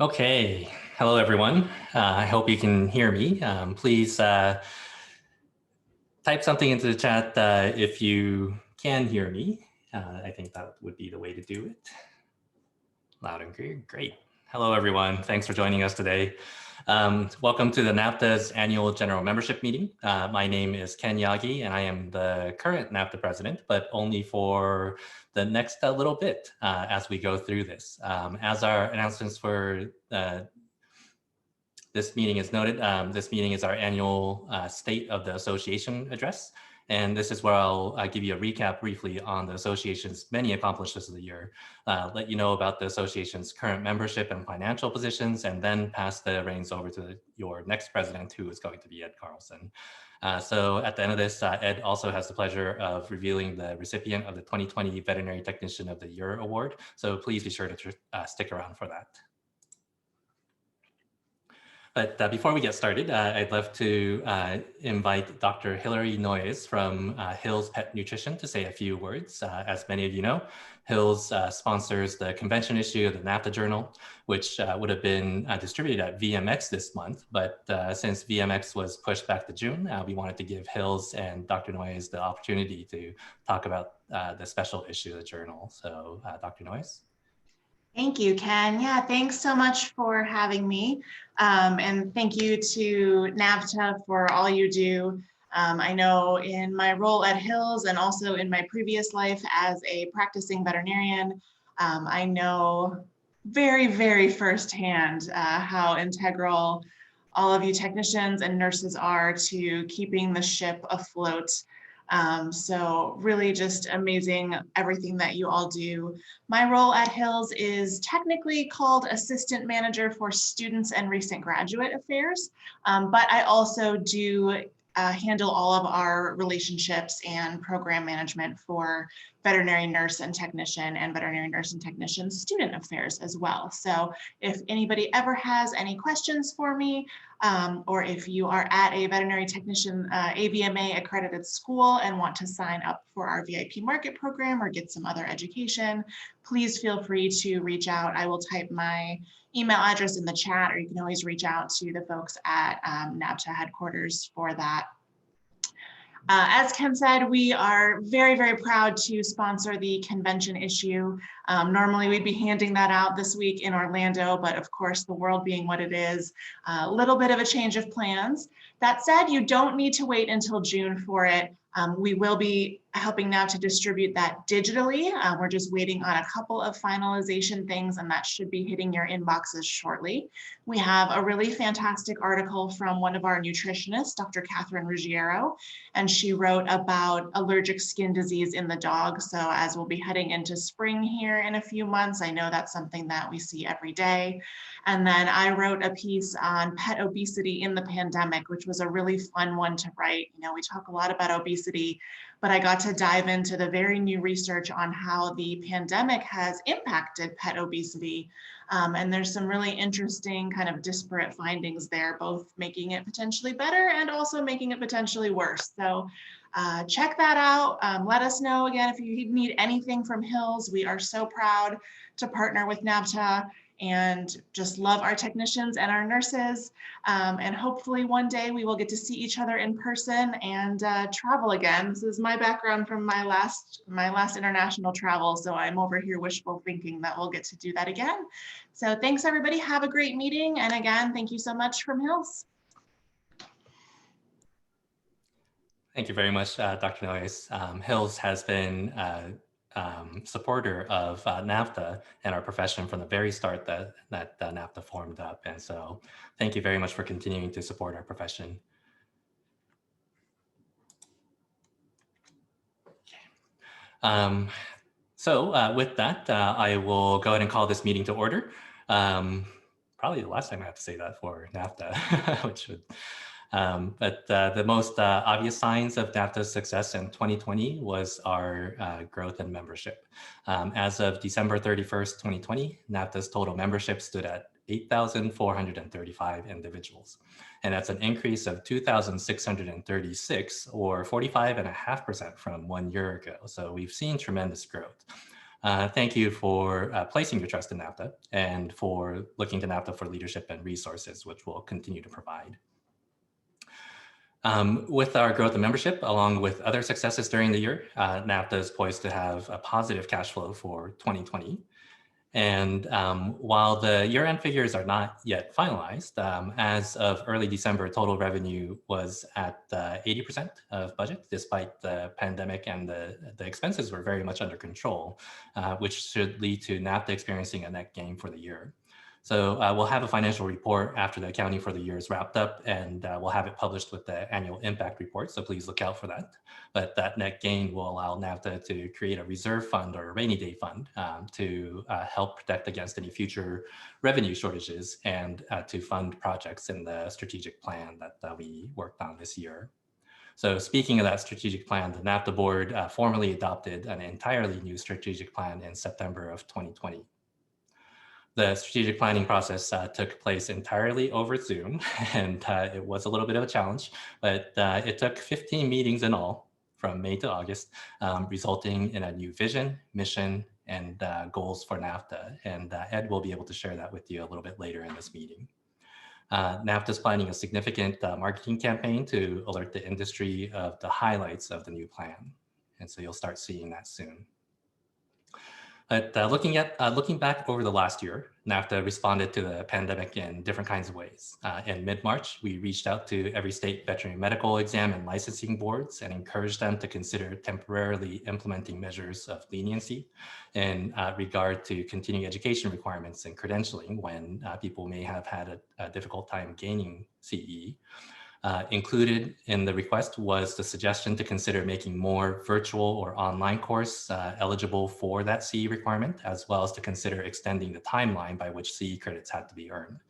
Okay, hello everyone. I hope you can hear me. Please type something into the chat if you can hear me. I think that would be the way to do it. Loud and clear, great. Hello everyone, thanks for joining us today. Welcome to the NAVTA's annual general membership meeting. My name is Ken Yagi and I am the current NAVTA president, but only for the next little bit as we go through this. As our announcements for this meeting is noted, this meeting is our annual State of the Association address. And this is where I'll give you a recap briefly on the association's many accomplishments of the year, let you know about the association's current membership and financial positions, and then pass the reins over to your next president, who is going to be Ed Carlson. So at the end of this, Ed also has the pleasure of revealing the recipient of the 2020 Veterinary Technician of the Year Award. So please be sure to stick around for that. But before we get started, I'd love to invite Dr. Hilary Noyes from Hills Pet Nutrition to say a few words. As many of you know, Hills sponsors the convention issue of the NAVTA Journal, which would have been distributed at VMX this month. But since VMX was pushed back to June, we wanted to give Hills and Dr. Noyes the opportunity to talk about the special issue of the journal. So Dr. Noyes. Thank you, Ken. Yeah, thanks so much for having me. And thank you to NAVTA for all you do. I know in my role at Hills and also in my previous life as a practicing veterinarian, I know very, very firsthand how integral all of you technicians and nurses are to keeping the ship afloat. So really just amazing everything that you all do. My role at Hills is technically called Assistant Manager for Students and Recent Graduate Affairs, but I also do handle all of our relationships and program management for veterinary nurse and technician and veterinary nurse and technician student affairs as well. So if anybody ever has any questions for me, or if you are at a veterinary technician AVMA accredited school and want to sign up for our VIP market program or get some other education, please feel free to reach out. I will type my email address in the chat, or you can always reach out to the folks at NAVTA headquarters for that. As Ken said, we are very, very proud to sponsor the convention issue. Normally we'd be handing that out this week in Orlando, but of course, the world being what it is, a little bit of a change of plans. That said, you don't need to wait until June for it. We will be helping now to distribute that digitally. We're just waiting on a couple of finalization things, and that should be hitting your inboxes shortly. We have a really fantastic article from one of our nutritionists, Dr. Catherine Ruggiero, and she wrote about allergic skin disease in the dog. So as we'll be heading into spring here in a few months, I know that's something that we see every day. And then I wrote a piece on pet obesity in the pandemic, which was a really fun one to write. You know, we talk a lot about obesity, but I got to dive into the very new research on how the pandemic has impacted pet obesity. And there's some really interesting kind of disparate findings there, both making it potentially better and also making it potentially worse. So check that out. Let us know again if you need anything from Hills. We are so proud to partner with NAVTA and just love our technicians and our nurses. And hopefully one day we will get to see each other in person and travel again. This is my background from my last international travel. So I'm over here wishful thinking that we'll get to do that again. So thanks everybody, have a great meeting. And again, thank you so much from Hills. Thank you very much, Dr. Noyes. Hills has been supporter of NAVTA and our profession from the very start that NAVTA formed up. And so thank you very much for continuing to support our profession. Okay. So with that, I will go ahead and call this meeting to order. Probably the last time I have to say that for NAVTA, which would but the most obvious signs of NAVTA's success in 2020 was our growth in membership. As of December 31st, 2020, NAVTA's total membership stood at 8,435 individuals. And that's an increase of 2,636 or 45.5% from 1 year ago. So we've seen tremendous growth. Thank you for placing your trust in NAVTA and for looking to NAVTA for leadership and resources, which we'll continue to provide. With our growth in membership, along with other successes during the year, NAVTA is poised to have a positive cash flow for 2020. And while the year-end figures are not yet finalized, as of early December, total revenue was at 80% of budget, despite the pandemic, and the expenses were very much under control, which should lead to NAVTA experiencing a net gain for the year. So we'll have a financial report after the accounting for the year is wrapped up, and we'll have it published with the annual impact report. So please look out for that. But that net gain will allow NAVTA to create a reserve fund or a rainy day fund to help protect against any future revenue shortages and to fund projects in the strategic plan that we worked on this year. So speaking of that strategic plan, the NAVTA board formally adopted an entirely new strategic plan in September of 2020. The strategic planning process took place entirely over Zoom, and it was a little bit of a challenge, but it took 15 meetings in all from May to August, resulting in a new vision, mission, and goals for NAVTA. And Ed will be able to share that with you a little bit later in this meeting. NAVTA is planning a significant marketing campaign to alert the industry of the highlights of the new plan. And so you'll start seeing that soon. But looking back over the last year, NAVTA responded to the pandemic in different kinds of ways. In mid-March, we reached out to every state veterinary medical exam and licensing boards and encouraged them to consider temporarily implementing measures of leniency in regard to continuing education requirements and credentialing when people may have had a difficult time gaining CE. Included in the request was the suggestion to consider making more virtual or online course eligible for that CE requirement, as well as to consider extending the timeline by which CE credits had to be earned.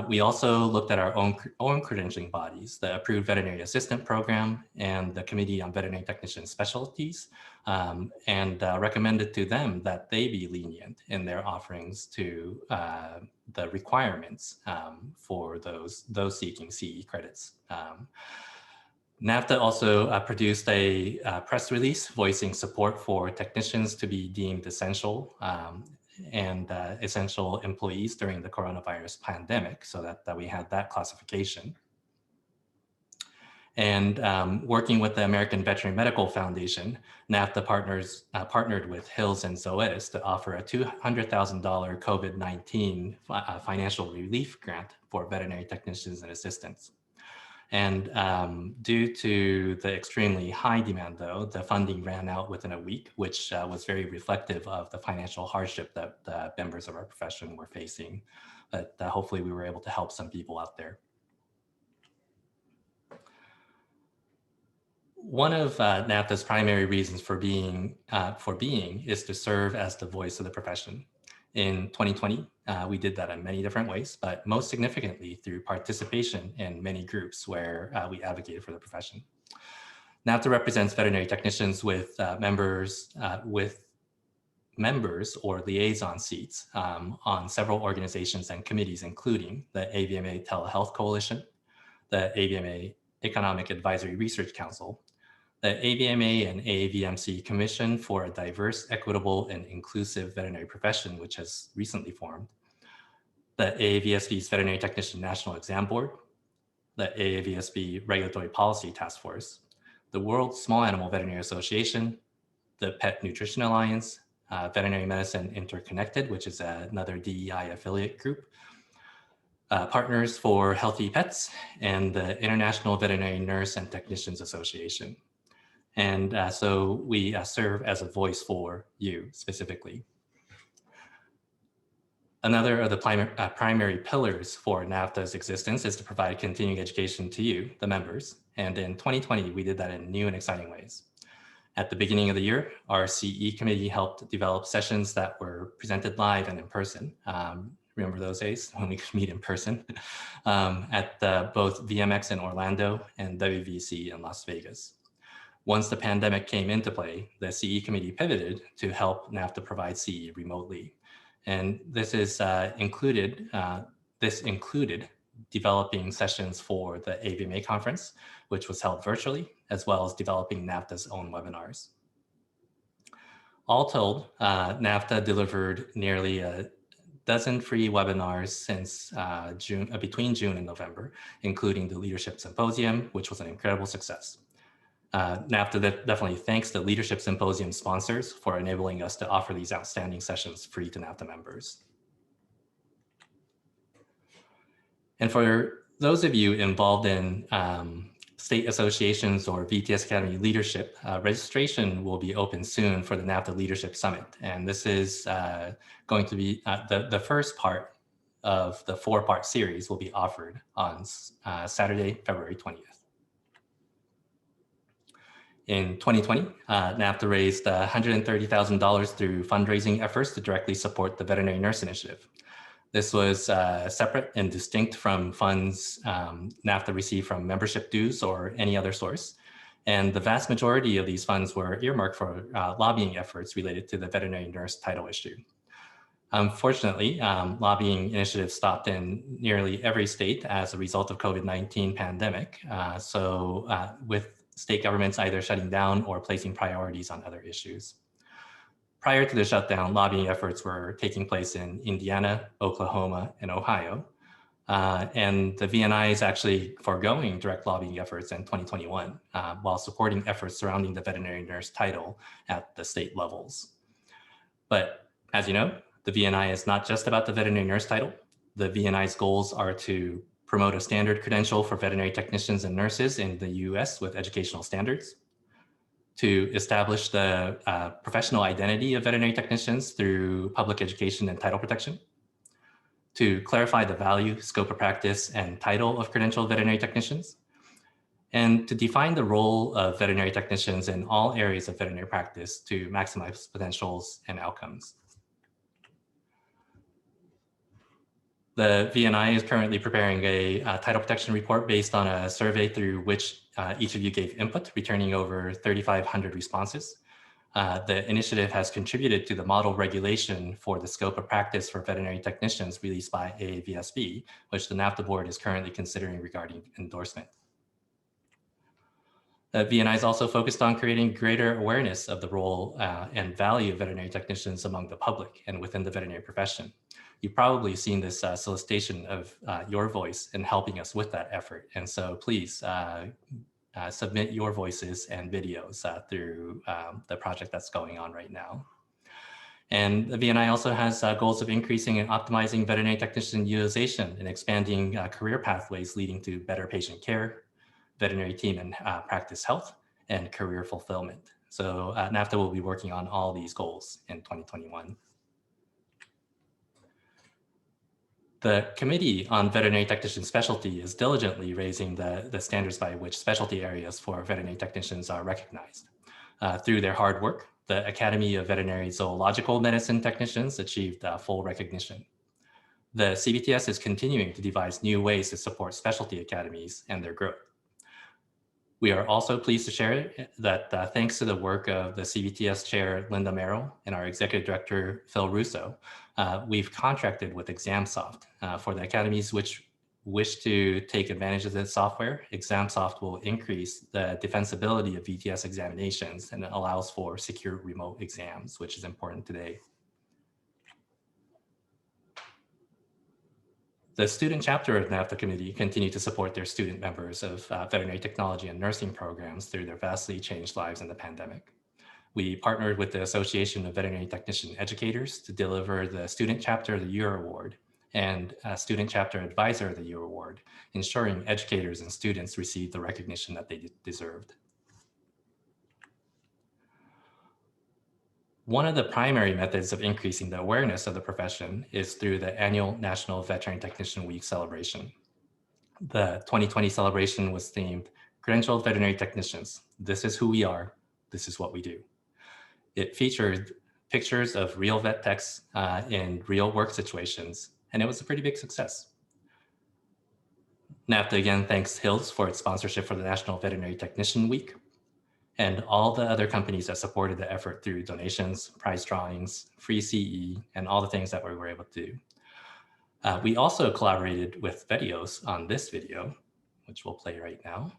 We also looked at our own credentialing bodies, the Approved Veterinary Assistant Program and the Committee on Veterinary Technician Specialties, and recommended to them that they be lenient in their offerings to the requirements for those seeking CE credits. NAVTA also produced a press release voicing support for technicians to be deemed essential and essential employees during the coronavirus pandemic, so that we had that classification. And working with the American Veterinary Medical Foundation, NAVTA partnered with Hills and Zoetis to offer a $200,000 COVID-19 financial relief grant for veterinary technicians and assistants. And due to the extremely high demand, though, the funding ran out within a week, which was very reflective of the financial hardship that members of our profession were facing. But hopefully we were able to help some people out there. One of NAVTA's primary reasons for being is to serve as the voice of the profession. In 2020, we did that in many different ways, but most significantly through participation in many groups where we advocated for the profession. NAVTA represents veterinary technicians with members or liaison seats on several organizations and committees, including the AVMA Telehealth Coalition, the AVMA Economic Advisory Research Council, the AVMA and AAVMC Commission for a Diverse, Equitable, and Inclusive Veterinary Profession, which has recently formed, the AAVSB's Veterinary Technician National Exam Board, the AAVSB Regulatory Policy Task Force, the World Small Animal Veterinary Association, the Pet Nutrition Alliance, Veterinary Medicine Interconnected, which is another DEI affiliate group, Partners for Healthy Pets, and the International Veterinary Nurse and Technicians Association. And so we serve as a voice for you specifically. Another of the primary pillars for NAVTA's existence is to provide continuing education to you, the members. And in 2020, we did that in new and exciting ways. At the beginning of the year, our CE committee helped develop sessions that were presented live and in person. Remember those days when we could meet in person at both VMX in Orlando and WVC in Las Vegas. Once the pandemic came into play, the CE committee pivoted to help NAVTA provide CE remotely. And this included developing sessions for the AVMA conference, which was held virtually, as well as developing NAVTA's own webinars. All told, NAVTA delivered nearly a dozen free webinars since between June and November, including the Leadership Symposium, which was an incredible success. NAVTA definitely thanks the Leadership Symposium sponsors for enabling us to offer these outstanding sessions free to NAVTA members. And for those of you involved in state associations or VTS Academy leadership, registration will be open soon for the NAVTA Leadership Summit. And this is going to be the first part of the 4-part series will be offered on Saturday, February 20th. In 2020, NAVTA raised $130,000 through fundraising efforts to directly support the Veterinary Nurse Initiative. This was separate and distinct from funds NAVTA received from membership dues or any other source. And the vast majority of these funds were earmarked for lobbying efforts related to the veterinary nurse title issue. Unfortunately, lobbying initiatives stopped in nearly every state as a result of COVID-19 pandemic. With state governments either shutting down or placing priorities on other issues. Prior to the shutdown, lobbying efforts were taking place in Indiana, Oklahoma, and Ohio. And the VNI is actually foregoing direct lobbying efforts in 2021 while supporting efforts surrounding the veterinary nurse title at the state levels. But as you know, the VNI is not just about the veterinary nurse title. The VNI's goals are to promote a standard credential for veterinary technicians and nurses in the US with educational standards, to establish the professional identity of veterinary technicians through public education and title protection, to clarify the value, scope of practice, and title of credentialed veterinary technicians, and to define the role of veterinary technicians in all areas of veterinary practice to maximize potentials and outcomes. The VNI is currently preparing a title protection report based on a survey through which each of you gave input, returning over 3,500 responses. The initiative has contributed to the model regulation for the scope of practice for veterinary technicians released by AAVSB, which the NAVTA board is currently considering regarding endorsement. The VNI is also focused on creating greater awareness of the role and value of veterinary technicians among the public and within the veterinary profession. You've probably seen this solicitation of your voice in helping us with that effort. And so please submit your voices and videos through the project that's going on right now. And the VNI also has goals of increasing and optimizing veterinary technician utilization and expanding career pathways leading to better patient care, veterinary team and practice health, and career fulfillment. So NAVTA will be working on all these goals in 2021. The Committee on Veterinary Technician Specialty is diligently raising the standards by which specialty areas for veterinary technicians are recognized. Through their hard work, the Academy of Veterinary Zoological Medicine Technicians achieved full recognition. The CVTS is continuing to devise new ways to support specialty academies and their growth. We are also pleased to share that thanks to the work of the CVTS Chair, Linda Merrill, and our Executive Director, Phil Russo, we've contracted with ExamSoft for the academies which wish to take advantage of this software. ExamSoft will increase the defensibility of VTS examinations and it allows for secure remote exams, which is important today. The student chapter of NAVTA Committee continue to support their student members of veterinary technology and nursing programs through their vastly changed lives in the pandemic. We partnered with the Association of Veterinary Technician Educators to deliver the Student Chapter of the Year Award and Student Chapter Advisor of the Year Award, ensuring educators and students receive the recognition that they deserved. One of the primary methods of increasing the awareness of the profession is through the annual National Veterinary Technician Week celebration. The 2020 celebration was themed Credentialed Veterinary Technicians. This is who we are. This is what we do. It featured pictures of real vet techs in real work situations, and it was a pretty big success. NAVTA again thanks Hills for its sponsorship for the National Veterinary Technician Week, and all the other companies that supported the effort through donations, prize drawings, free CE, and all the things that we were able to do. We also collaborated with Vetios on this video, which we'll play right now.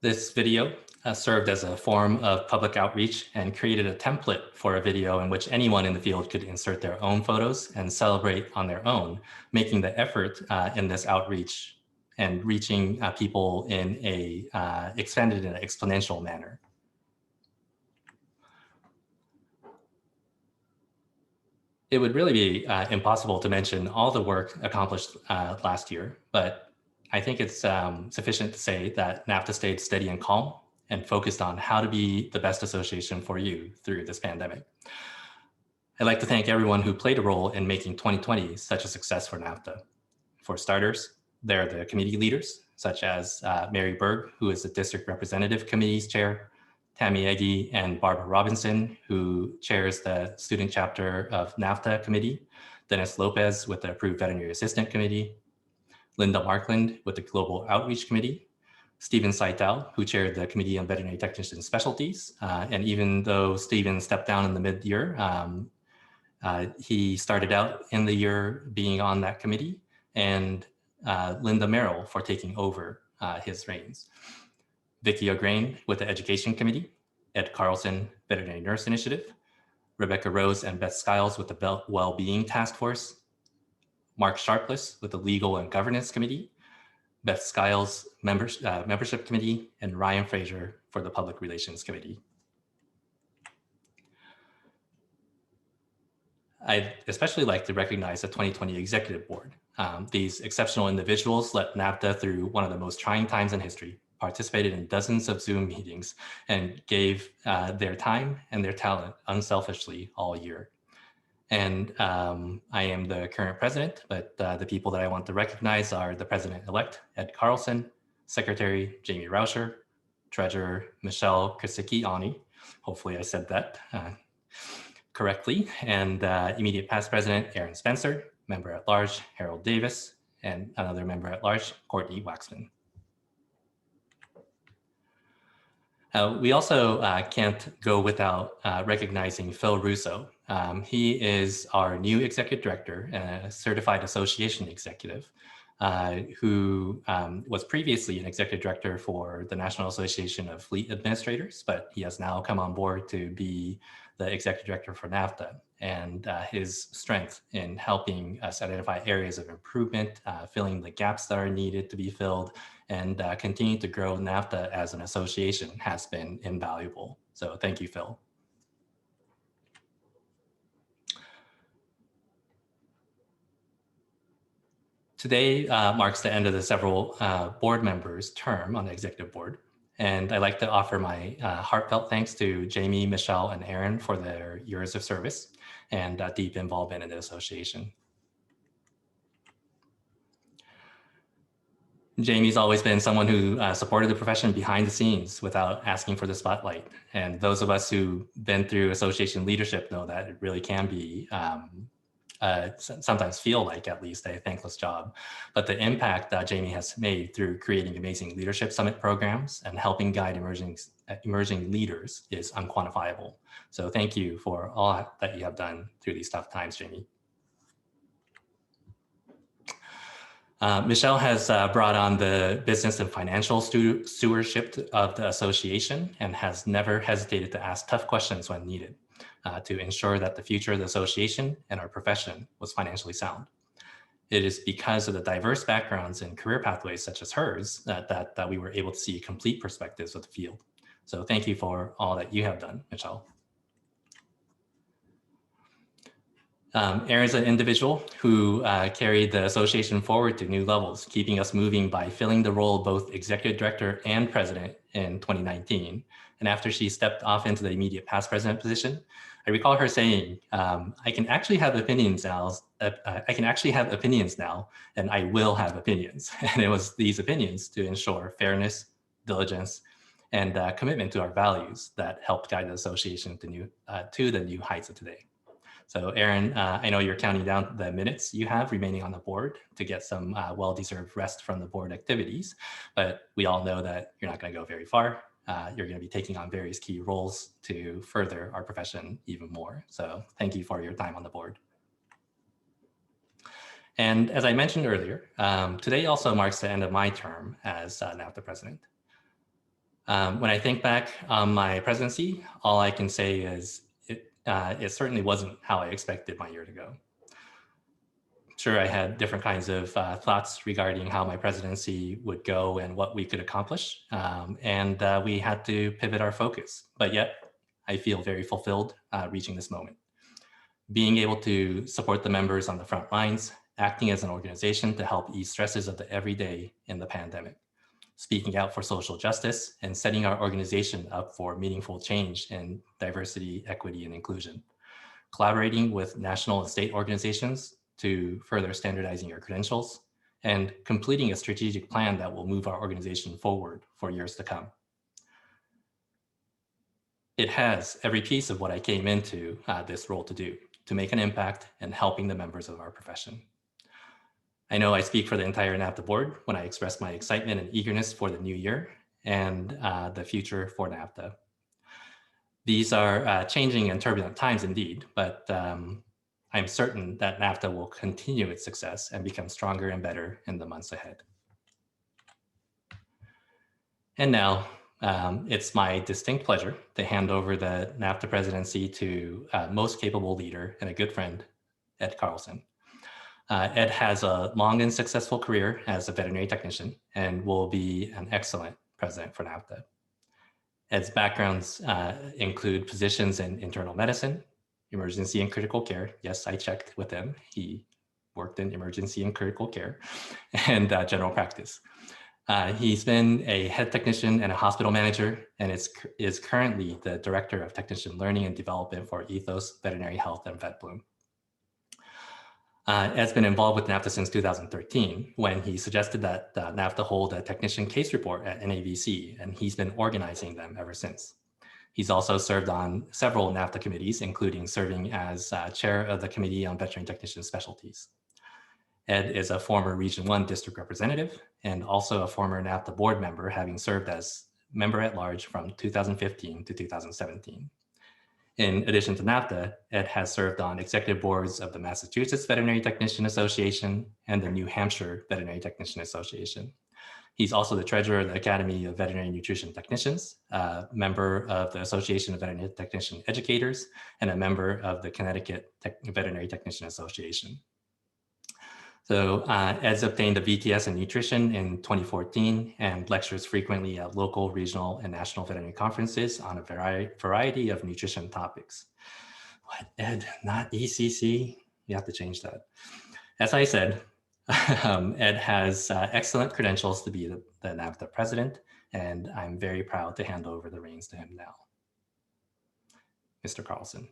This video served as a form of public outreach and created a template for a video in which anyone in the field could insert their own photos and celebrate on their own, making the effort in this outreach and reaching people in a expanded in an exponential manner. It would really be impossible to mention all the work accomplished last year, but I think it's sufficient to say that NAVTA stayed steady and calm and focused on how to be the best association for you through this pandemic. I'd like to thank everyone who played a role in making 2020 such a success for NAVTA. For starters, they're the committee leaders, such as Mary Berg, who is the District Representative Committee's chair, Tammy Eggy and Barbara Robinson, who chairs the student chapter of NAVTA committee, Dennis Lopez with the Approved Veterinary Assistant Committee, Linda Markland with the Global Outreach Committee, Stephen Seitel, who chaired the Committee on Veterinary Technician Specialties. And even though Stephen stepped down in the mid-year, he started out in the year being on that committee, and Linda Merrill for taking over his reins. Vicki O'Grain with the Education Committee, Ed Carlson, Veterinary Nurse Initiative, Rebecca Rose and Beth Skiles with the Wellbeing Task Force, Mark Sharpless with the Legal and Governance Committee, Beth Skiles Membership Committee, and Ryan Fraser for the Public Relations Committee. I'd especially like to recognize the 2020 Executive Board. These exceptional individuals led NAVTA through one of the most trying times in history, participated in dozens of Zoom meetings, and gave their time and their talent unselfishly all year. And I am the current president, but the people that I want to recognize are the president-elect, Ed Carlson, Secretary Jamie Rauscher, Treasurer Michelle Krasicki-Ani, hopefully I said that correctly, and immediate past president, Aaron Spencer, member at large, Harold Davis, and another member at large, Courtney Waxman. We also can't go without recognizing Phil Russo. He is our new executive director and a certified association executive who was previously an executive director for the National Association of Fleet Administrators, but he has now come on board to be the executive director for NAVTA. And his strength in helping us identify areas of improvement, filling the gaps that are needed to be filled, and continue to grow NAVTA as an association has been invaluable. So thank you, Phil. Today marks the end of the several board members' term on the executive board. And I'd like to offer my heartfelt thanks to Jamie, Michelle, and Aaron for their years of service and deep involvement in the association. Jamie's always been someone who supported the profession behind the scenes without asking for the spotlight. And those of us who've been through association leadership know that it really can be sometimes feel like at least a thankless job. But the impact that Jamie has made through creating amazing leadership summit programs and helping guide emerging leaders is unquantifiable. So thank you for all that you have done through these tough times, Jamie. Michelle has brought on the business and financial stewardship of the association and has never hesitated to ask tough questions when needed to ensure that the future of the association and our profession was financially sound. It is because of the diverse backgrounds and career pathways such as hers that we were able to see complete perspectives of the field. So thank you for all that you have done, Michelle. Aaron's an individual who carried the association forward to new levels, keeping us moving by filling the role of both executive director and president in 2019. And after she stepped off into the immediate past president position, I recall her saying, I can actually have opinions now, and I will have opinions. And it was these opinions to ensure fairness, diligence, and commitment to our values that helped guide the association to the new heights of today. So Aaron, I know you're counting down the minutes you have remaining on the board to get some well-deserved rest from the board activities, but we all know that you're not going to go very far. You're going to be taking on various key roles to further our profession even more. So thank you for your time on the board. And as I mentioned earlier, today also marks the end of my term as NAVTA president. When I think back on my presidency, all I can say is it certainly wasn't how I expected my year to go. Sure, I had different kinds of thoughts regarding how my presidency would go and what we could accomplish. And we had to pivot our focus, but yet I feel very fulfilled reaching this moment. Being able to support the members on the front lines, acting as an organization to help ease stresses of the everyday in the pandemic, speaking out for social justice, and setting our organization up for meaningful change in diversity, equity, and inclusion. Collaborating with national and state organizations to further standardizing your credentials, and completing a strategic plan that will move our organization forward for years to come. It has every piece of what I came into this role to do, to make an impact and helping the members of our profession. I know I speak for the entire NAVTA board when I express my excitement and eagerness for the new year and the future for NAVTA. These are changing and turbulent times indeed, but I'm certain that NAVTA will continue its success and become stronger and better in the months ahead. And now it's my distinct pleasure to hand over the NAVTA presidency to most capable leader and a good friend, Ed Carlson. Ed has a long and successful career as a veterinary technician and will be an excellent president for NAVTA. Ed's backgrounds include positions in internal medicine, emergency and critical care. Yes, I checked with him. He worked in emergency and critical care and general practice. He's been a head technician and a hospital manager, and is currently the director of technician learning and development for Ethos Veterinary Health and VetBloom. Ed's been involved with NAVTA since 2013, when he suggested that NAVTA hold a technician case report at NAVC, and he's been organizing them ever since. He's also served on several NAVTA committees, including serving as chair of the Committee on Veterinary Technician Specialties. Ed is a former Region 1 district representative and also a former NAVTA board member, having served as member at large from 2015 to 2017. In addition to NAVTA, Ed has served on executive boards of the Massachusetts Veterinary Technician Association and the New Hampshire Veterinary Technician Association. He's also the treasurer of the Academy of Veterinary Nutrition Technicians, a member of the Association of Veterinary Technician Educators, and a member of the Connecticut Veterinary Technician Association. So Ed's obtained a VTS in nutrition in 2014 and lectures frequently at local, regional, and national veterinary conferences on a variety of nutrition topics. What, Ed, not ECC? You have to change that. As I said, Ed has excellent credentials to be the NAVTA president, and I'm very proud to hand over the reins to him now. Mr. Carlson.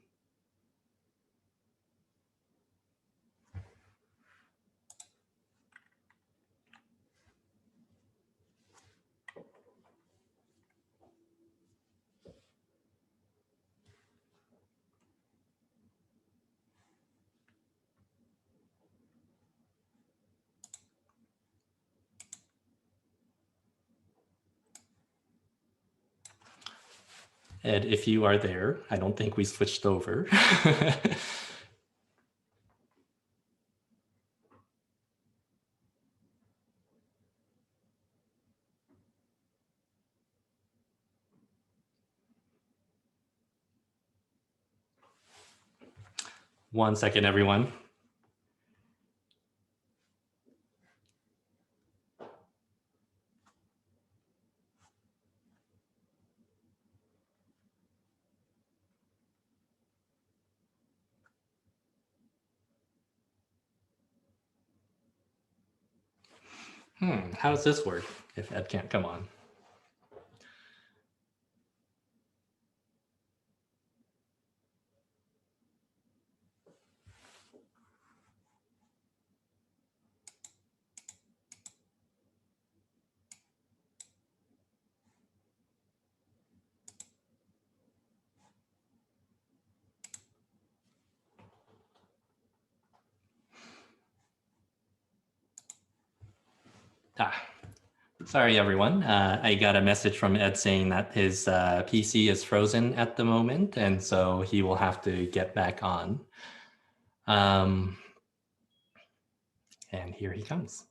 Ed, if you are there, I don't think we switched over. One second, everyone. How does this work if Ed can't come on? Sorry, everyone. I got a message from Ed saying that his PC is frozen at the moment, and so he will have to get back on. And here he comes.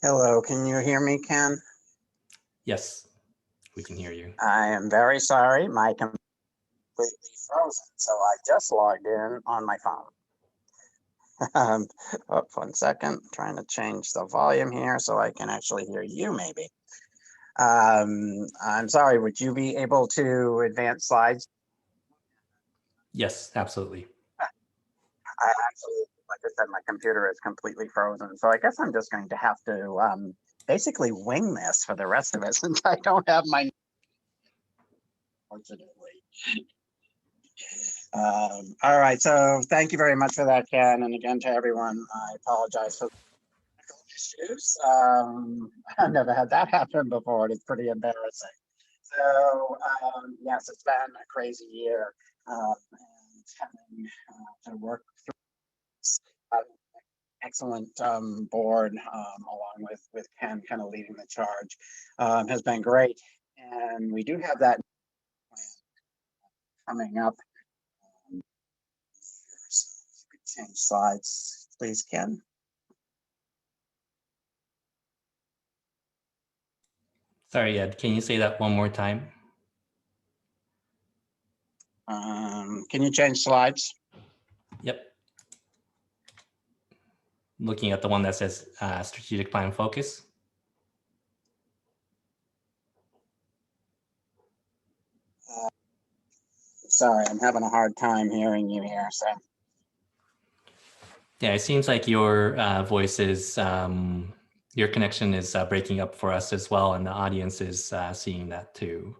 Hello, can you hear me, Ken? Yes, we can hear you. I am very sorry. My computer is completely frozen, so I just logged in on my phone. 1 second, trying to change the volume here so I can actually hear you maybe. I'm sorry, would you be able to advance slides? Yes, absolutely. I actually, like I said, my computer is completely frozen. So I guess I'm just going to have to basically wing this for the rest of it since I don't have my, unfortunately. All right, so thank you very much for that, Ken. And again, to everyone, I apologize for issues. I've never had that happen before, and it's pretty embarrassing. So yes, it's been a crazy year, and having to work through this excellent board, along with Ken kind of leading the charge, has been great. And we do have that coming up. So if you could change slides, please, Ken. Sorry, Ed, can you say that one more time? Can you change slides? Yep. Looking at the one that says strategic plan focus. Sorry, I'm having a hard time hearing you here. So Yeah, it seems like your voice is, your connection is breaking up for us as well, and the audience is seeing that too.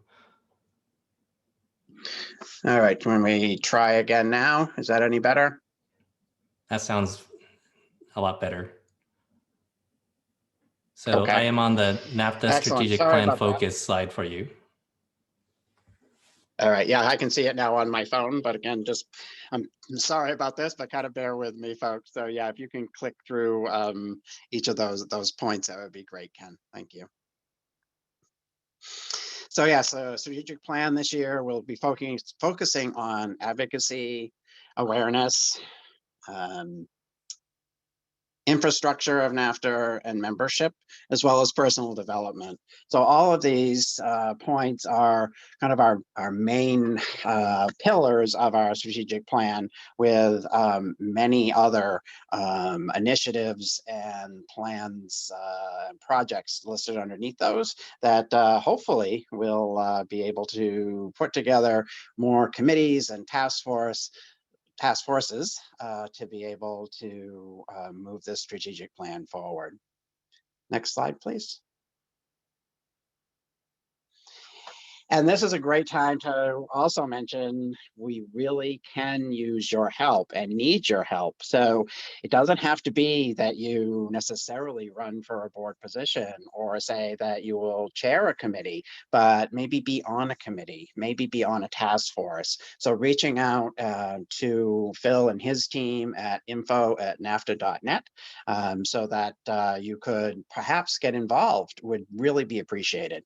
all right, can we try again now? Is that any better? That sounds a lot better. So Okay. I am on the NAVTA Excellent. strategic Sorry plan about that. focus slide for you. All right, yeah, I can see it now on my phone, but again, I'm sorry about this, but kind of bear with me, folks. So yeah, if you can click through each of those points, that would be great, Ken. Thank you. So yeah, so strategic plan this year will be focusing on advocacy, awareness, infrastructure of NAVTA and membership, as well as personal development. So all of these points are kind of our main pillars of our strategic plan, with many other initiatives and plans and projects listed underneath those that hopefully will be able to put together more committees and task forces to be able to move this strategic plan forward. Next slide, please. And this is a great time to also mention we really can use your help and need your help. So it doesn't have to be that you necessarily run for a board position or say that you will chair a committee, but maybe be on a committee, maybe be on a task force. So reaching out to Phil and his team at info@nafta.net so that you could perhaps get involved would really be appreciated.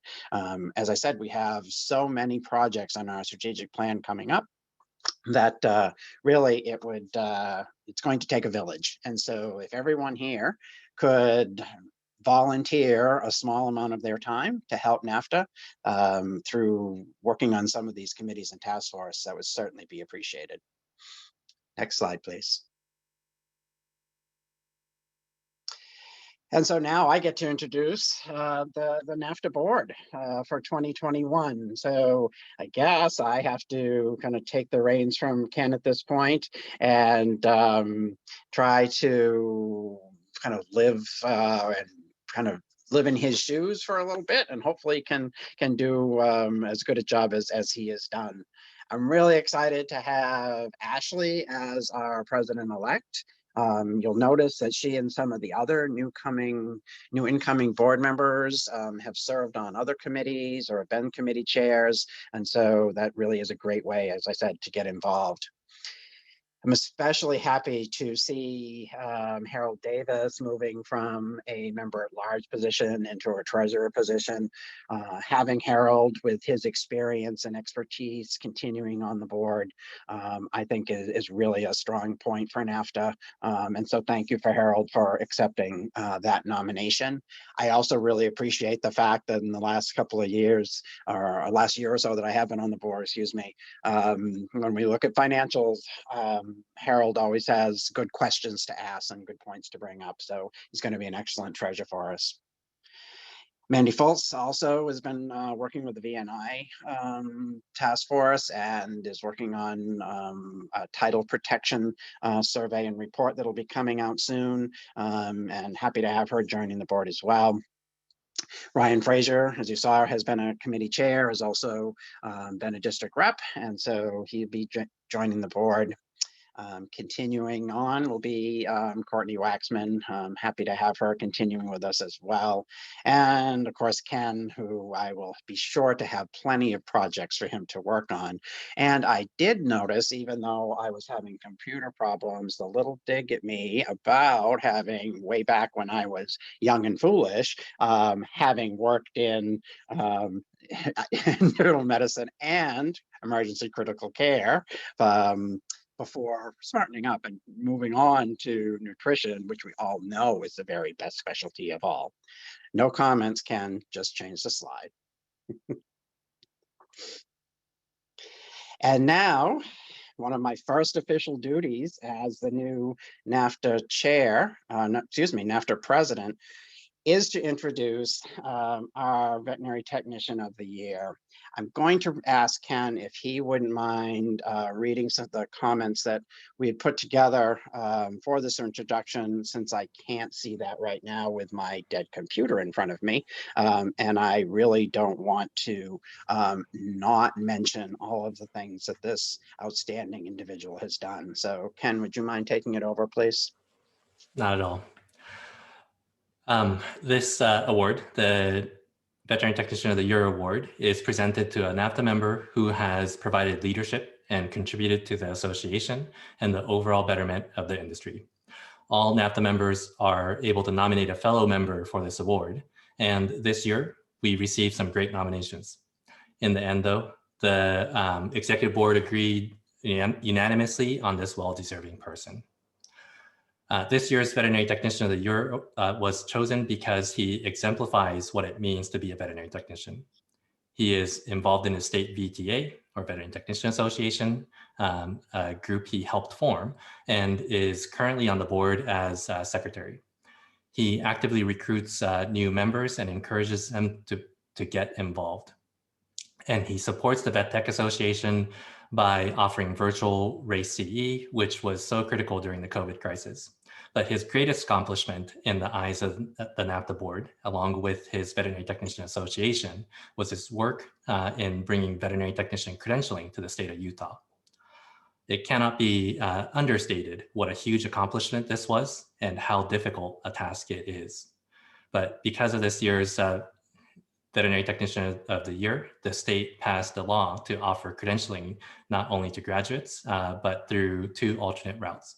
As I said, we have so many projects on our strategic plan coming up that really it's going to take a village. And so if everyone here could volunteer a small amount of their time to help NAVTA through working on some of these committees and task force, that would certainly be appreciated. Next slide, please. And so now I get to introduce the NAVTA board for 2021. So I guess I have to kind of take the reins from Ken at this point and try to kind of live in his shoes for a little bit, and hopefully can do as good a job as he has done. I'm really excited to have Ashley as our president-elect. You'll notice that she and some of the other new incoming board members have served on other committees or have been committee chairs. And so that really is a great way, as I said, to get involved. I'm especially happy to see Harold Davis moving from a member at large position into a treasurer position. Having Harold with his experience and expertise continuing on the board, I think is really a strong point for NAVTA. And so thank you for Harold for accepting that nomination. I also really appreciate the fact that in the last couple of years, or last year or so that I have been on the board, excuse me, when we look at financials, Harold always has good questions to ask and good points to bring up. So he's going to be an excellent treasure for us. Mandy Fultz also has been working with the VNI task force and is working on a title protection survey and report that'll be coming out soon, and happy to have her joining the board as well. Ryan Fraser, as you saw, has been a committee chair, has also been a district rep, and so he'll be joining the board. Continuing on will be Courtney Waxman. Happy to have her continuing with us as well. And of course, Ken, who I will be sure to have plenty of projects for him to work on. And I did notice, even though I was having computer problems, the little dig at me about having, way back when I was young and foolish, having worked in internal medicine and emergency critical care, before smartening up and moving on to nutrition, which we all know is the very best specialty of all. No comments, Ken, just change the slide. And now, one of my first official duties as the new NAVTA chair, NAVTA president, is to introduce our veterinary technician of the year. I'm going to ask Ken if he wouldn't mind reading some of the comments that we had put together for this introduction, since I can't see that right now with my dead computer in front of me. And I really don't want to not mention all of the things that this outstanding individual has done. So Ken, would you mind taking it over, please? Not at all. This award, the Veterinary Technician of the Year Award, is presented to a NAVTA member who has provided leadership and contributed to the association and the overall betterment of the industry. All NAVTA members are able to nominate a fellow member for this award. And this year, we received some great nominations. In the end, though, the executive board agreed unanimously on this well-deserving person. This year's Veterinary Technician of the Year was chosen because he exemplifies what it means to be a veterinary technician. He is involved in the state VTA, or Veterinary Technician Association, a group he helped form, and is currently on the board as secretary. He actively recruits new members and encourages them to get involved. And he supports the Vet Tech Association by offering virtual race CE, which was so critical during the COVID crisis. But his greatest accomplishment in the eyes of the NAVTA board, along with his Veterinary Technician Association, was his work in bringing veterinary technician credentialing to the state of Utah. It cannot be understated what a huge accomplishment this was and how difficult a task it is. But because of this year's Veterinary Technician of the Year, the state passed a law to offer credentialing not only to graduates, but through 2 alternate routes.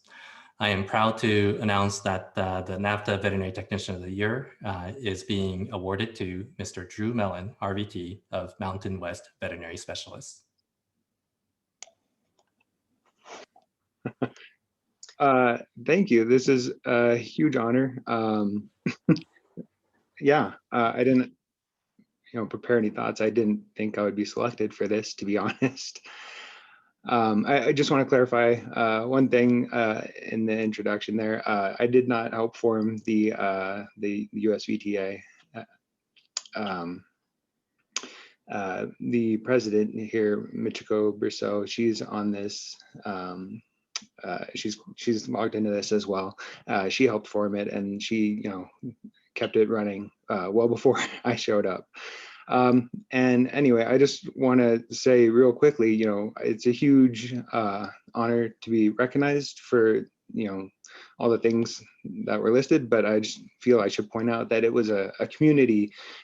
I am proud to announce that the NAVTA Veterinary Technician of the Year is being awarded to Mr. Drew Mellon, RVT, of Mountain West Veterinary Specialists. Thank you. This is a huge honor. Yeah, I didn't prepare any thoughts. I didn't think I would be selected for this, to be honest. I just want to clarify one thing in the introduction there. I did not help form the US VTA. The president here, Michiko Briseau, she's on this. She's logged into this as well. She helped form it, and she kept it running well before I showed up. And anyway, I just want to say real quickly, it's a huge honor to be recognized for, all the things that were listed, but I just feel I should point out that it was a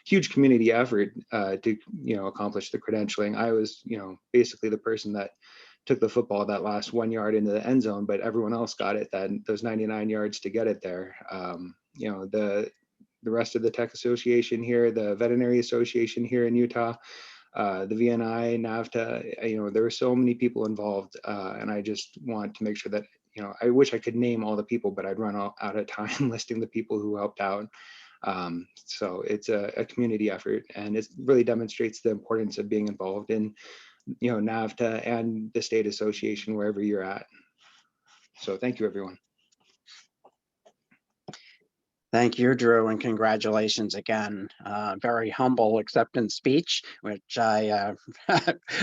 huge community effort to, accomplish the credentialing. I was, basically the person that took the football that last 1 yard into the end zone, but everyone else got it those 99 yards to get it there. You know, the rest of the Tech Association here, the Veterinary Association here in Utah, the VNI, NAVTA, you know, there are so many people involved, and I just want to make sure that, you know, I wish I could name all the people, but I'd run out of time listing the people who helped out. So it's a community effort, and it really demonstrates the importance of being involved in, you know, NAVTA and the state association wherever you're at. So thank you, everyone. Thank you, Drew, and congratulations again. Very humble acceptance speech, which I,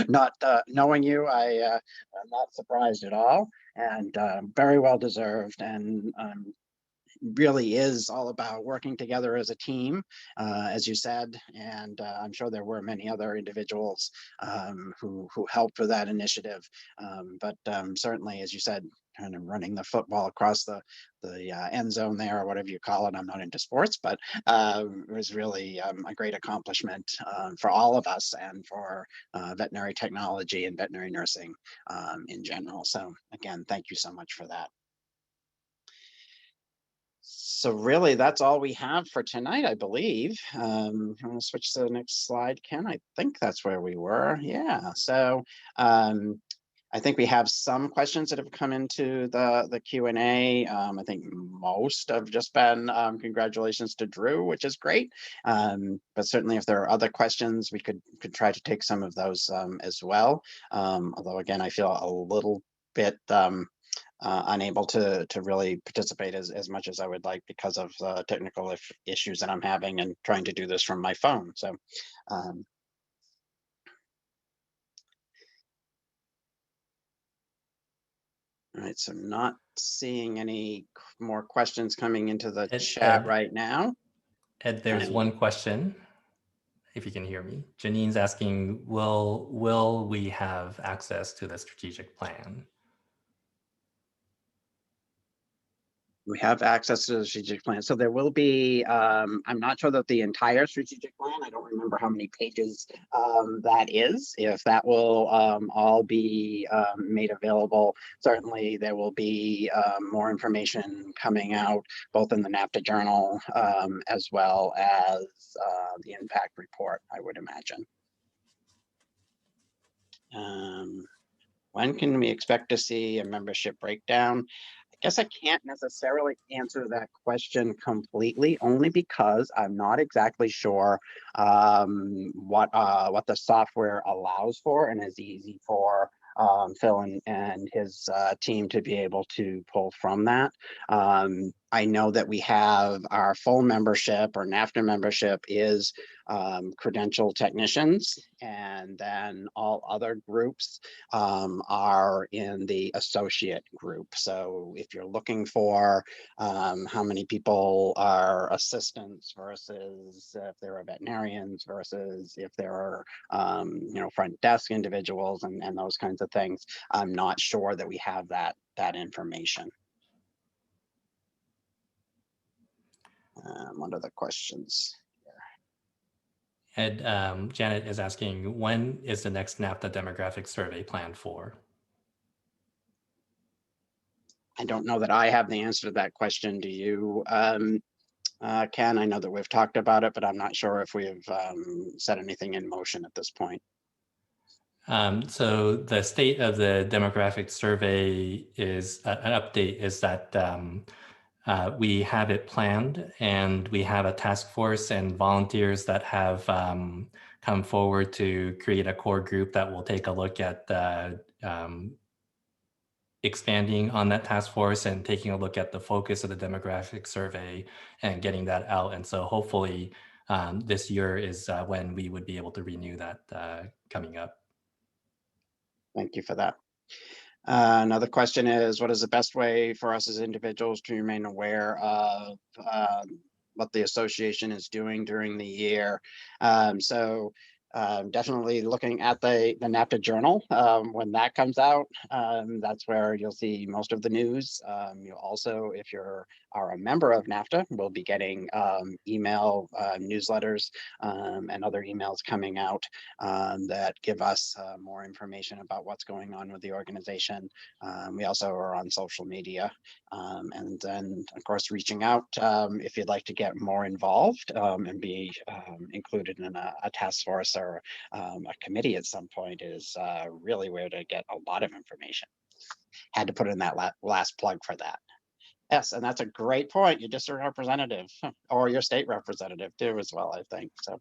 not knowing you, I'm not surprised at all, and very well deserved. And really is all about working together as a team, as you said, and I'm sure there were many other individuals who helped with that initiative. But certainly, as you said, kind of running the football across the end zone there, or whatever you call it. I'm not into sports, but it was really a great accomplishment for all of us and for veterinary technology and veterinary nursing in general. So again, thank you so much for that. So really, that's all we have for tonight, I believe. I'm going to switch to the next slide, Ken. I think that's where we were. Yeah. So I think we have some questions that have come into the Q&A. I think most have just been congratulations to Drew, which is great. But certainly, if there are other questions, we could try to take some of those as well. Although, again, I feel a little bit unable to really participate as much as I would like because of technical issues that I'm having and trying to do this from my phone. So all right, so not seeing any more questions coming into the chat right now. Ed, there's one question, if you can hear me. Janine's asking, will we have access to the strategic plan? We have access to the strategic plan. So there will be, I'm not sure that the entire strategic plan, I don't remember how many pages that is, if that will all be made available. Certainly there will be more information coming out, both in the NAVTA journal as well as the impact report, I would imagine. When can we expect to see a membership breakdown? I guess I can't necessarily answer that question completely, only because I'm not exactly sure what the software allows for and is easy for Phil and his team to be able to pull from that. I know that we have our full membership, or NAVTA membership, is credentialed technicians, and then all other groups are in the associate group. So if you're looking for how many people are assistants versus if there are veterinarians versus if there are front desk individuals and those kinds of things, I'm not sure that we have that information. What are the questions? Ed, Janet is asking, when is the next NAVTA demographic survey planned for? I don't know that I have the answer to that question. Do you, Ken? I know that we've talked about it, but I'm not sure if we've set anything in motion at this point. So the state of the demographic survey is an update is that we have it planned, and we have a task force and volunteers that have come forward to create a core group that will take a look at expanding on that task force and taking a look at the focus of the demographic survey and getting that out. And so hopefully this year is when we would be able to renew that coming up. Thank you for that. Another question is, what is the best way for us as individuals to remain aware of what the association is doing during the year? Definitely looking at the NAVTA journal when that comes out. That's where you'll see most of the news. You'll also, if you're are a member of NAVTA will be getting email newsletters and other emails coming out that give us more information about what's going on with the organization. We also are on social media, and then of course reaching out if you'd like to get more involved and be included in a task force or a committee at some point is really where to get a lot of information. Had to put in that last plug for that. Yes, and that's a great point. Your district representative or your state representative too as well, I think. So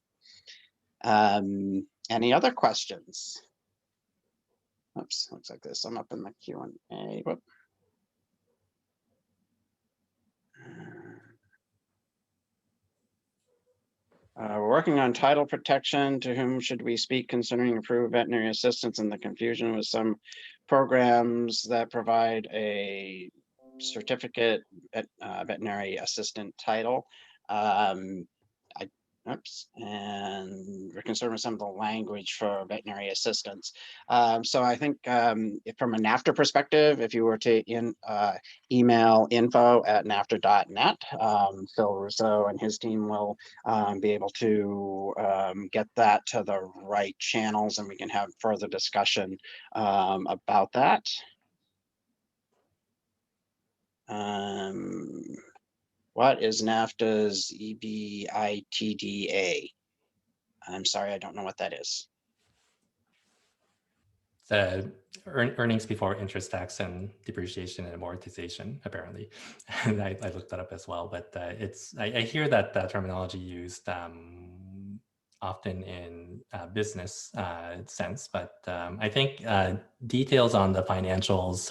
any other questions? Oops, looks like there's some up in the Q&A. Whoop. We're working on title protection. To whom should we speak considering improved veterinary assistance and the confusion with some programs that provide a certificate veterinary assistant title? Oops, and we're concerned with some of the language for veterinary assistants. So I think from a NAVTA perspective, if you were to email info@nafta.net, Phil Rousseau and his team will be able to get that to the right channels, and we can have further discussion about that. What is NAVTA's EBITDA? I'm sorry, I don't know what that is. The earnings before interest, tax, and depreciation and amortization, apparently. And I looked that up as well, but I hear that terminology used often in business sense, but I think details on the financials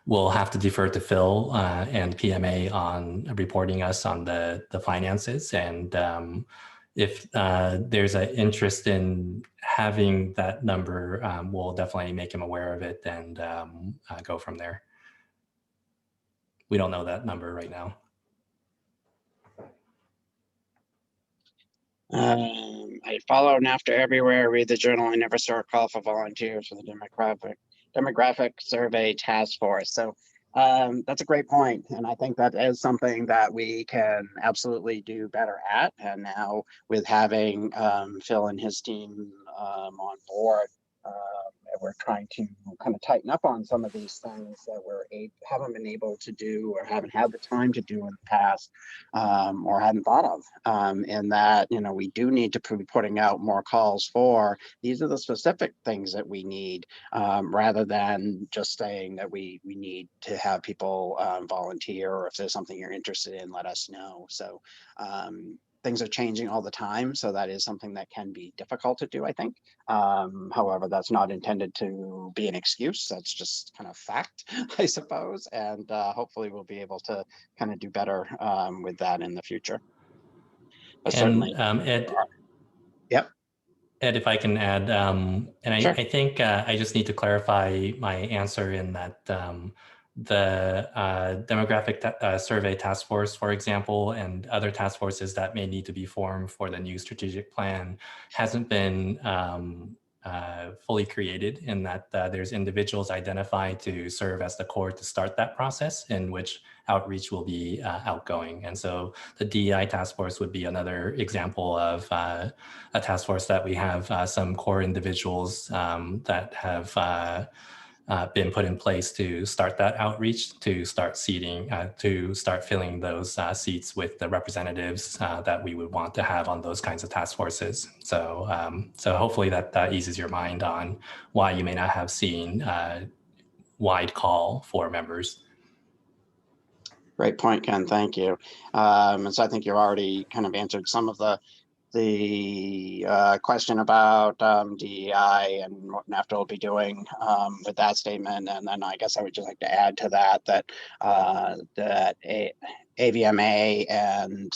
we'll have to defer to Phil and PMA on reporting us on the finances. And if there's an interest in having that number, we'll definitely make him aware of it and go from there. We don't know that number right now. I follow NAVTA everywhere, read the journal. I never saw a call for volunteers for the demographic survey task force. So that's a great point. And I think that is something that we can absolutely do better at. And now with having Phil and his team on board, we're trying to kind of tighten up on some of these things that haven't been able to do or haven't had the time to do in the past or hadn't thought of. And that, we do need to be putting out more calls for these are the specific things that we need rather than just saying that we need to have people volunteer, or if there's something you're interested in, let us know. So things are changing all the time, so that is something that can be difficult to do, I think. However, that's not intended to be an excuse. That's just kind of fact, I suppose. And hopefully we'll be able to kind of do better with that in the future. But certainly, Ed, yep. Ed, if I can add, Sure. I think I just need to clarify my answer in that the demographic survey task force, for example, and other task forces that may need to be formed for the new strategic plan hasn't been fully created, in that there's individuals identified to serve as the core to start that process, in which outreach will be outgoing. And so the DEI task force would be another example of a task force that we have some core individuals that have been put in place to start that outreach, to start seating, to start filling those seats with the representatives that we would want to have on those kinds of task forces. So, so hopefully that eases your mind on why you may not have seen wide call for members. Great point, Ken. Thank you. And so I think you already kind of answered some of the question about DEI and what NAVTA will be doing with that statement. And then I guess I would just like to add to that that AVMA and,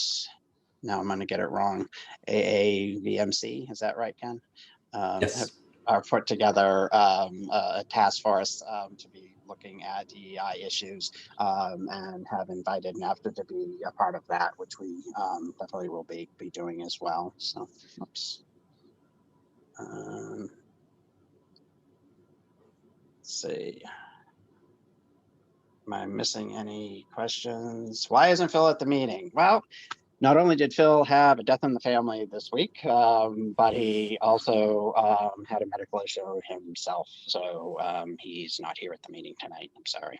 now I'm going to get it wrong, AAVMC, is that right, Ken? Yes. Are put together a task force to be looking at DEI issues and have invited NAVTA to be a part of that, which we definitely will be doing as well. So, oops. Let's see. Am I missing any questions? Why isn't Phil at the meeting? Well, not only did Phil have a death in the family this week, but he also had a medical issue himself. So he's not here at the meeting tonight. I'm sorry.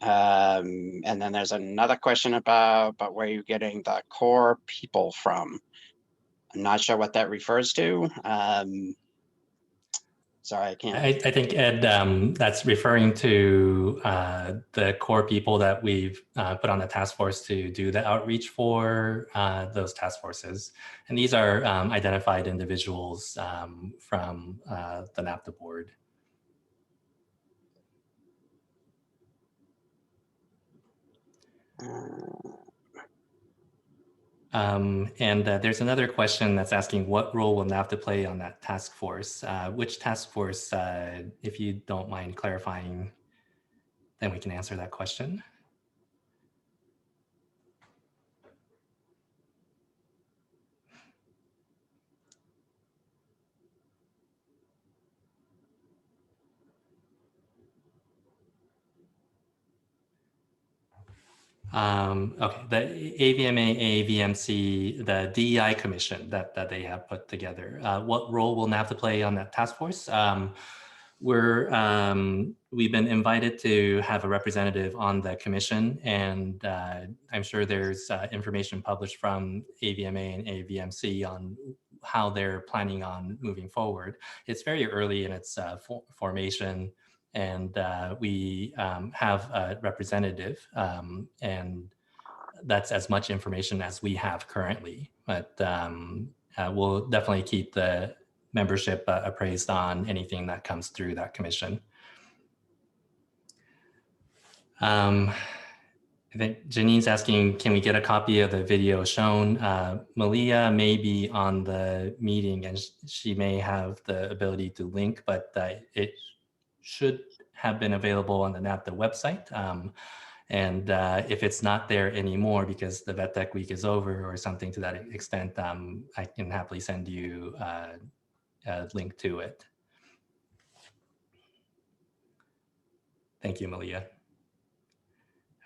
And then there's another question about where you're getting the core people from. I'm not sure what that refers to. Sorry, I can't. I think, Ed, that's referring to the core people that we've put on the task force to do the outreach for those task forces. And these are identified individuals from the NAVTA board. And there's another question that's asking what role will NAVTA play on that task force? Which task force, if you don't mind clarifying, then we can answer that question. Okay, the AVMA, AVMC, the DEI commission that they have put together. What role will NAVTA play on that task force? We've been invited to have a representative on the commission, and I'm sure there's information published from AVMA and AVMC on how they're planning on moving forward. It's very early in its formation, and we have a representative, and that's as much information as we have currently. But we'll definitely keep the membership appraised on anything that comes through that commission. I think Janine's asking, can we get a copy of the video shown? Malia may be on the meeting and she may have the ability to link, but it should have been available on the NAVTA website. And if it's not there anymore because the Vet Tech Week is over or something to that extent, I can happily send you a link to it. Thank you, Malia.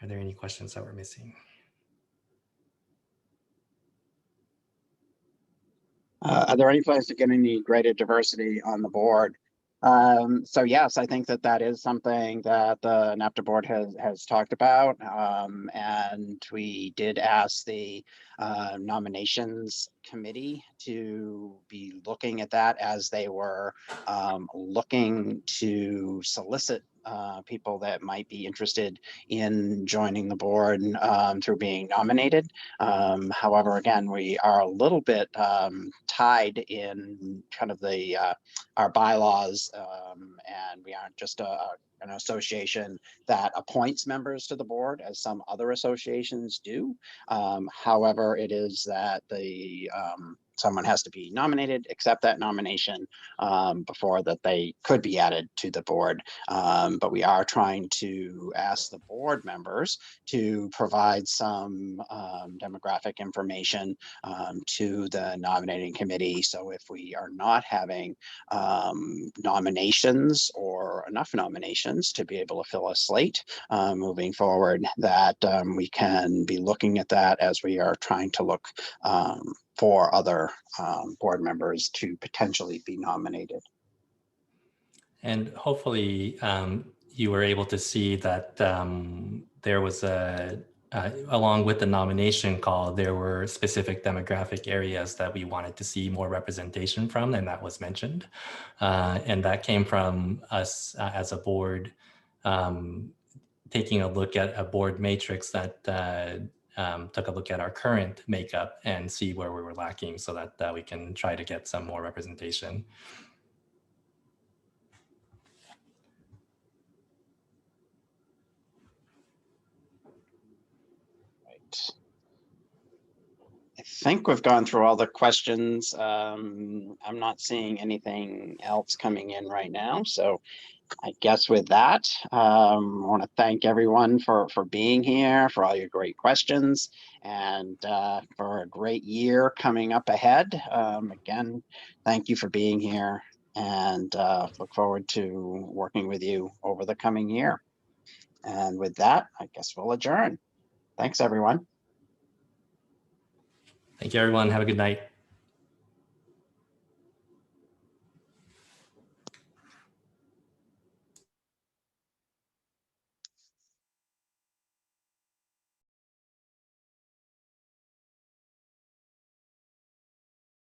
Are there any questions that we're missing? Are there any plans to get any greater diversity on the board? So yes, I think that is something that the NAVTA board has talked about, and we did ask the nominations committee to be looking at that as they were looking to solicit people that might be interested in joining the board through being nominated. However, again, we are a little bit tied in kind of the our bylaws, and we aren't just an association that appoints members to the board as some other associations do. However, it is that the someone has to be nominated, accept that nomination before that they could be added to the board. But we are trying to ask the board members to provide some demographic information to the nominating committee. So if we are not having nominations or enough nominations to be able to fill a slate moving forward, that we can be looking at that as we are trying to look for other board members to potentially be nominated. And hopefully you were able to see that there was along with the nomination call, there were specific demographic areas that we wanted to see more representation from, and that was mentioned. And that came from us as a board taking a look at a board matrix that took a look at our current makeup and see where we were lacking so that we can try to get some more representation. Right. I think we've gone through all the questions. I'm not seeing anything else coming in right now. So I guess with that, I want to thank everyone for being here, for all your great questions, and for a great year coming up ahead. Again, thank you for being here, and look forward to working with you over the coming year. And with that, I guess we'll adjourn. Thanks, everyone. Thank you, everyone. Have a good night.